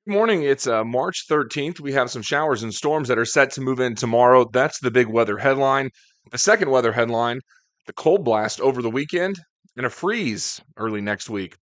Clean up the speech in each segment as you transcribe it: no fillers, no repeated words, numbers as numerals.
Good morning. It's March 13th. We have some showers and storms that are set to move in tomorrow. That's the big weather headline. The second weather headline, the cold blast over the weekend and a freeze early next week.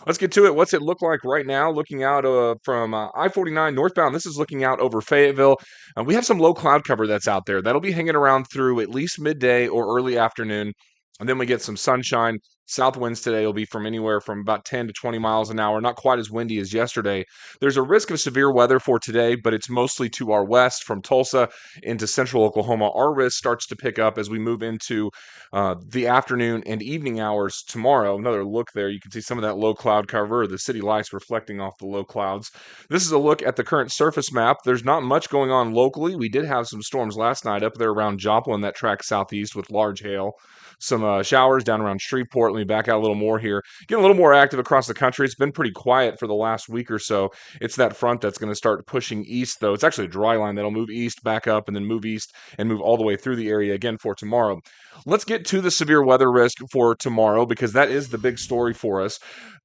Let's get to it. What's it look like right now? Looking out from I-49 northbound, this is looking out over Fayetteville. We have some low cloud cover that's out there. That'll be hanging around through at least midday or early afternoon. And then we get some sunshine. South winds today will be from anywhere from about 10 to 20 miles an hour, not quite as windy as yesterday. There's a risk of severe weather for today, but it's mostly to our west from Tulsa into central Oklahoma. Our risk starts to pick up as we move into the afternoon and evening hours tomorrow. Another look there. You can see some of that low cloud cover, the city lights reflecting off the low clouds. This is a look at the current surface map. There's not much going on locally. We did have some storms last night up there around Joplin that track southeast with large hail. Some showers down around Shreveport. Let me back out a little more here. Getting a little more active across the country. It's been pretty quiet for the last week or so. It's that front that's going to start pushing east, though. It's actually a dry line that'll move east, back up, and then move east and move all the way through the area again for tomorrow. Let's get to the severe weather risk for tomorrow because that is the big story for us.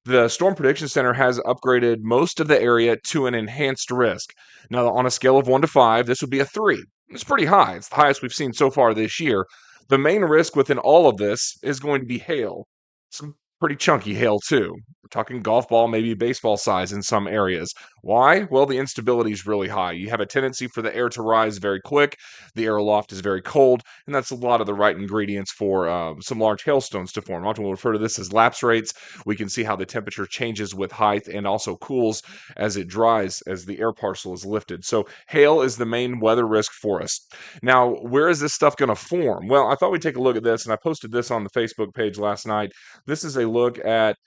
The Storm Prediction Center has upgraded most of the area to an enhanced risk. Now, on a scale of 1 to 5, this would be a 3. It's pretty high. It's the highest we've seen so far this year. The main risk within all of this is going to be hail. Some pretty chunky hail, too. We're talking golf ball, maybe baseball size in some areas. Why? Well, the instability is really high. You have a tendency for the air to rise very quick. The air aloft is very cold, and that's a lot of the right ingredients for some large hailstones to form. Often we'll refer to this as lapse rates. We can see how the temperature changes with height and also cools as it dries as the air parcel is lifted. So hail is the main weather risk for us. Now, where is this stuff going to form? Well, I thought we'd take a look at this, and I posted this on the Facebook page last night. This is a look at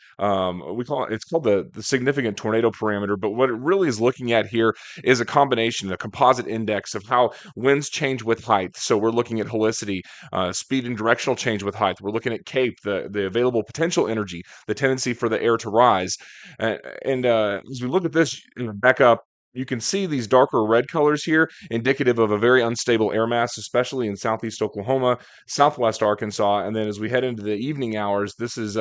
it's called the significant tornado parameter, but what it really is looking at here is a combination, a composite index of how winds change with height. So we're looking at helicity, speed and directional change with height. We're looking at CAPE, the available potential energy, the tendency for the air to rise. And as we look at this, back up, you can see these darker red colors here, indicative of a very unstable air mass, especially in southeast Oklahoma, southwest Arkansas. And then as we head into the evening hours, this is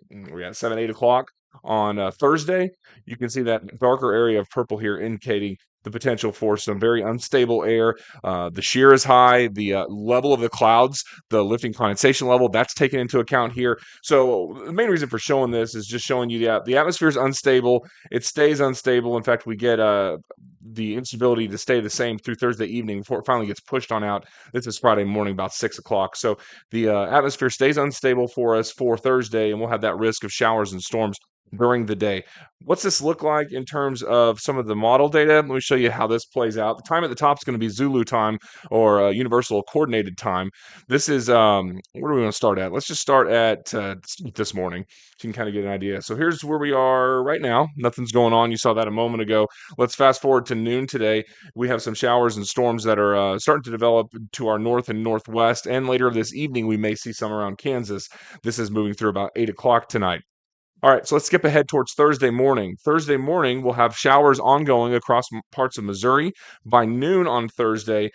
we got 7, 8 o'clock on Thursday. You can see that darker area of purple here indicating the potential for some very unstable air. The shear is high. The level of the clouds, the lifting condensation level, that's taken into account here. So the main reason for showing this is just showing you that the atmosphere is unstable. It stays unstable. In fact, we get the instability to stay the same through Thursday evening before it finally gets pushed on out. This is Friday morning, about 6 o'clock. So the atmosphere stays unstable for us for Thursday, and we'll have that risk of showers and storms during the day. What's this look like in terms of some of the model data? Let me show you how this plays out. The time at the top is going to be Zulu time or universal coordinated time. This is where do we want to start at? Let's just start at this morning so you can kind of get an idea. So here's where we are right now. Nothing's going on. You saw that a moment ago. Let's fast forward to noon today. We have some showers and storms that are starting to develop to our north and northwest. And later this evening, we may see some around Kansas. This is moving through about 8 o'clock tonight. All right, so let's skip ahead towards Thursday morning. Thursday morning, we'll have showers ongoing across parts of Missouri. By noon on Thursday,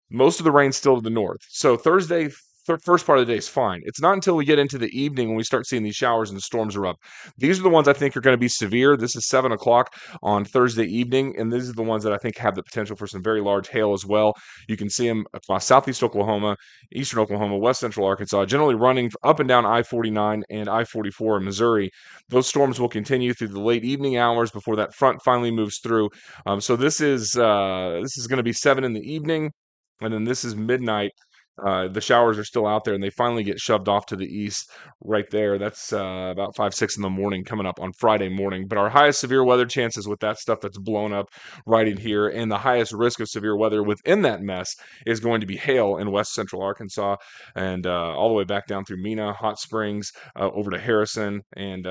most of the rain still to the north. So Thursday, first part of the day is fine. It's not until we get into the evening when we start seeing these showers and storms erupt. These are the ones I think are going to be severe. This is 7 o'clock on Thursday evening, and these are the ones that I think have the potential for some very large hail as well. You can see them across southeast Oklahoma, eastern Oklahoma, west central Arkansas, generally running up and down I-49 and I-44 in Missouri. Those storms will continue through the late evening hours before that front finally moves through. So this is going to be 7 in the evening. And then this is midnight. The showers are still out there, and they finally get shoved off to the east right there. That's about 5, 6 in the morning coming up on Friday morning. But our highest severe weather chances with that stuff that's blown up right in here, and the highest risk of severe weather within that mess is going to be hail in west central Arkansas and all the way back down through Mena, Hot Springs, over to Harrison, and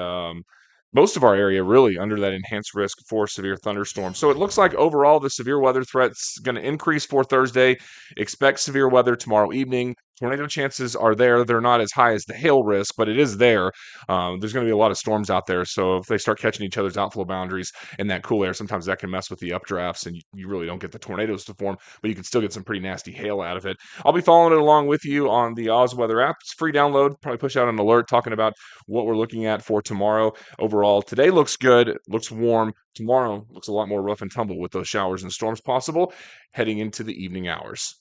most of our area really under that enhanced risk for severe thunderstorms. So it looks like overall the severe weather threat's going to increase for Thursday. Expect severe weather tomorrow evening. Tornado chances are there. They're not as high as the hail risk, but it is there. There's going to be a lot of storms out there. So if they start catching each other's outflow boundaries in that cool air, sometimes that can mess with the updrafts and you really don't get the tornadoes to form, but you can still get some pretty nasty hail out of it. I'll be following it along with you on the Oz Weather app. It's free download. Probably push out an alert talking about what we're looking at for tomorrow. Overall, today looks good, looks warm. Tomorrow looks a lot more rough and tumble with those showers and storms possible heading into the evening hours.